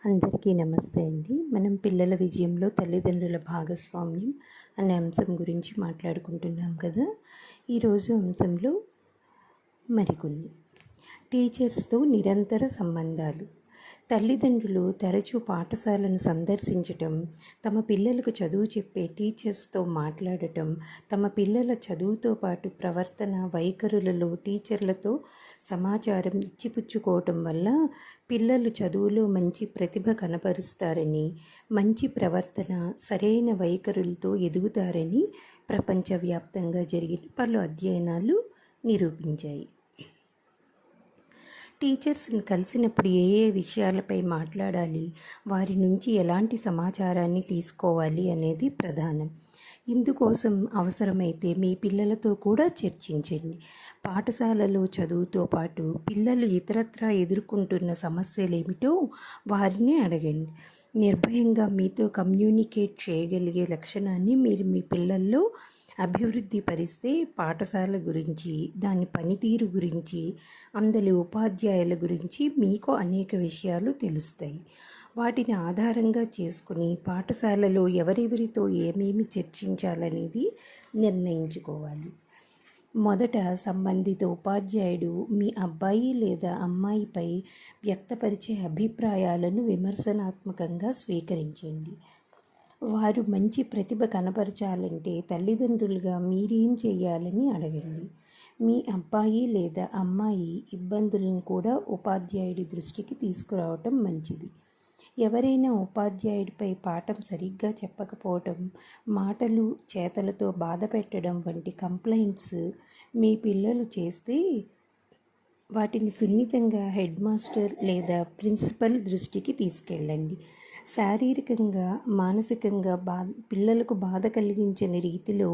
అందరికీ నమస్తే అండి. మనం పిల్లల విజయంలో తల్లిదండ్రుల భాగస్వామ్యం అనే అంశం గురించి మాట్లాడుకుంటున్నాం కదా. ఈరోజు అంశంలో మరికొన్ని టీచర్స్తో నిరంతర సంబంధాలు. తల్లిదండ్రులు తరచూ పాఠశాలను సందర్శించటం, తమ పిల్లలకు చదువు చెప్పే టీచర్స్తో మాట్లాడటం, తమ పిల్లల చదువుతో పాటు ప్రవర్తన వైఖరులలో టీచర్లతో సమాచారం ఇచ్చిపుచ్చుకోవటం వల్ల పిల్లలు చదువులో మంచి ప్రతిభ కనపరుస్తారని, మంచి ప్రవర్తన సరైన వైఖరులతో ఎదుగుతారని ప్రపంచవ్యాప్తంగా జరిగిన పలు అధ్యయనాలు నిరూపించాయి. టీచర్స్ని కలిసినప్పుడు ఏ ఏ విషయాలపై మాట్లాడాలి, వారి నుంచి ఎలాంటి సమాచారాన్ని తీసుకోవాలి అనేది ప్రధానం. ఇందుకోసం అవసరమైతే మీ పిల్లలతో కూడా చర్చించండి. పాఠశాలలో చదువుతో పాటు పిల్లలు ఇతరత్రా ఎదుర్కొంటున్న సమస్యలేమిటో వారిని అడగండి. నిర్భయంగా మీతో కమ్యూనికేట్ చేయగలిగే లక్షణాన్ని మీరు మీ పిల్లల్లో అభివృద్ధి పరిస్తే పాఠశాల గురించి, దాని పనితీరు గురించి, అందరి ఉపాధ్యాయుల గురించి మీకు అనేక విషయాలు తెలుస్తాయి. వాటిని ఆధారంగా చేసుకుని పాఠశాలలో ఎవరెవరితో ఏమేమి చర్చించాలనేది నిర్ణయించుకోవాలి. మొదట సంబంధిత ఉపాధ్యాయుడు మీ అబ్బాయి లేదా అమ్మాయిపై వ్యక్తపరిచే అభిప్రాయాలను విమర్శనాత్మకంగా స్వీకరించండి. వారు మంచి ప్రతిభ కనపరచాలంటే తల్లిదండ్రులుగా మీరేం చేయాలని అడగండి. మీ అబ్బాయి లేదా అమ్మాయి ఇబ్బందులను కూడా ఉపాధ్యాయుడి దృష్టికి తీసుకురావటం మంచిది. ఎవరైనా ఉపాధ్యాయుడిపై పాఠం సరిగ్గా చెప్పకపోవటం, మాటలు చేతలతో బాధ పెట్టడం వంటి కంప్లైంట్స్ మీ పిల్లలు చేస్తే వాటిని సున్నితంగా హెడ్ మాస్టర్ లేదా ప్రిన్సిపల్ దృష్టికి తీసుకెళ్ళండి. శారీరకంగా మానసికంగా పిల్లలకు బాధ కలిగించని రీతిలో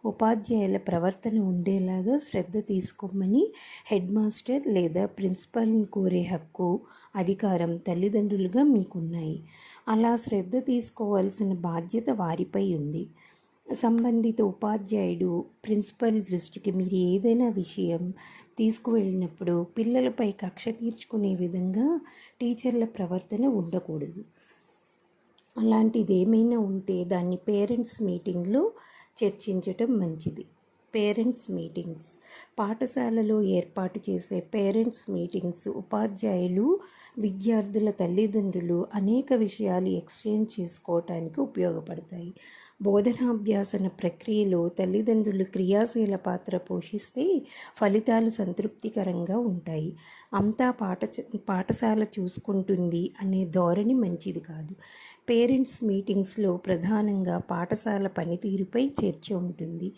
ఉపాధ్యాయుల ప్రవర్తన ఉండేలాగా శ్రద్ధ తీసుకోమని హెడ్ మాస్టర్ లేదా ప్రిన్సిపాల్ని కోరే హక్కు, అధికారం తల్లిదండ్రులుగా మీకున్నాయి. అలా శ్రద్ధ తీసుకోవాల్సిన బాధ్యత వారిపై ఉంది. సంబంధిత ఉపాధ్యాయుడు ప్రిన్సిపల్ దృష్టికి మీరు ఏదైనా విషయం తీసుకువెళ్ళినప్పుడు పిల్లలపై కక్ష తీర్చుకునే విధంగా టీచర్ల ప్రవర్తన ఉండకూడదు. అలాంటిది ఏమైనా ఉంటే దాన్ని పేరెంట్స్ మీటింగ్లో చర్చించటం మంచిది. పేరెంట్స్ మీటింగ్స్, పాఠశాలలో ఏర్పాటు చేసే పేరెంట్స్ మీటింగ్స్ ఉపాధ్యాయులు, విద్యార్థుల తల్లిదండ్రులు అనేక విషయాలు ఎక్స్చేంజ్ చేసుకోవటానికి ఉపయోగపడతాయి. బోధనాభ్యాసన ప్రక్రియలో తల్లిదండ్రులు క్రియాశీల పాత్ర పోషిస్తే ఫలితాలు సంతృప్తికరంగా ఉంటాయి. అంతా పాఠశాల చూసుకుంటుంది అనే ధోరణి మంచిది కాదు. పేరెంట్స్ మీటింగ్స్లో ప్రధానంగా పాఠశాల పనితీరుపై చర్చ ఉంటుంది.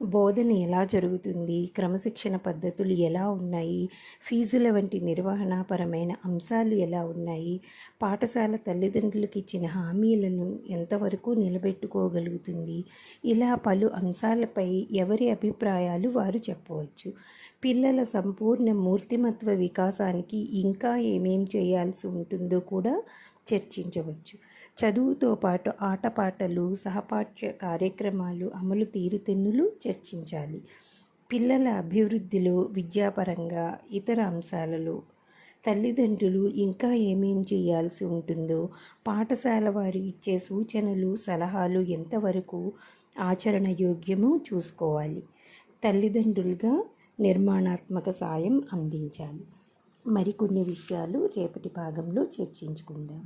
బోధన ఎలా జరుగుతుంది, క్రమశిక్షణ పద్ధతులు ఎలా ఉన్నాయి, ఫీజుల వంటి నిర్వహణాపరమైన అంశాలు ఎలా ఉన్నాయి, పాఠశాల తల్లిదండ్రులకు ఇచ్చిన హామీలను ఎంతవరకు నిలబెట్టుకోగలుగుతుంది, ఇలా పలు అంశాలపై ఎవరి అభిప్రాయాలు వారు చెప్పవచ్చు. పిల్లల సంపూర్ణ మూర్తిమత్వ వికాసానికి ఇంకా ఏమేం చేయాల్సి ఉంటుందో కూడా చర్చించవచ్చు. చదువుతో పాటు ఆటపాటలు, సహపాఠ్య కార్యక్రమాలు అమలు తీరుతెన్నులు చర్చించాలి. పిల్లల అభివృద్ధిలో, విద్యాపరంగా, ఇతర అంశాలలో తల్లిదండ్రులు ఇంకా ఏమేం చేయాల్సి ఉంటుందో, పాఠశాల వారు ఇచ్చే సూచనలు, సలహాలు ఎంతవరకు ఆచరణయోగ్యమో చూసుకోవాలి. తల్లిదండ్రులుగా నిర్మాణాత్మక సాయం అందించాలి. మరికొన్ని విషయాలు రేపటి భాగంలో చర్చించుకుందాం.